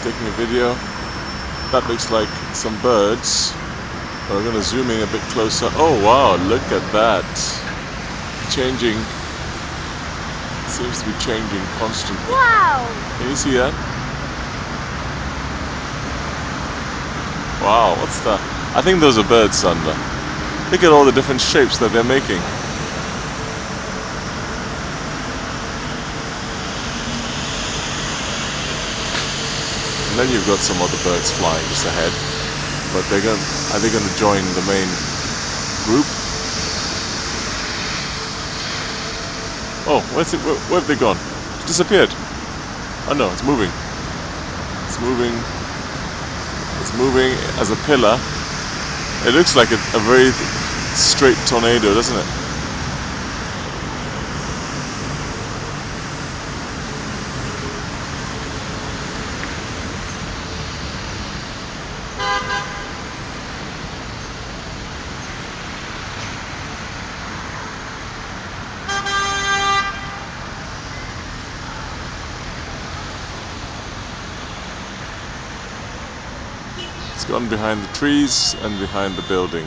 taking a video. That looks like some birds. We're going to zoom in a bit closer. Oh wow, look at that. Changing. Seems to be changing constantly. Wow! Can you see that? Wow, what's that? I think those are birds, Sander. Look at all the different shapes that they're making. And then you've got some other birds flying just ahead. But are they going to join the main group? Oh, where have they gone? It's disappeared. Oh no, it's moving. It's moving. It's moving as a pillar. It looks like a very straight tornado, doesn't it? It's gone behind the trees and behind the building.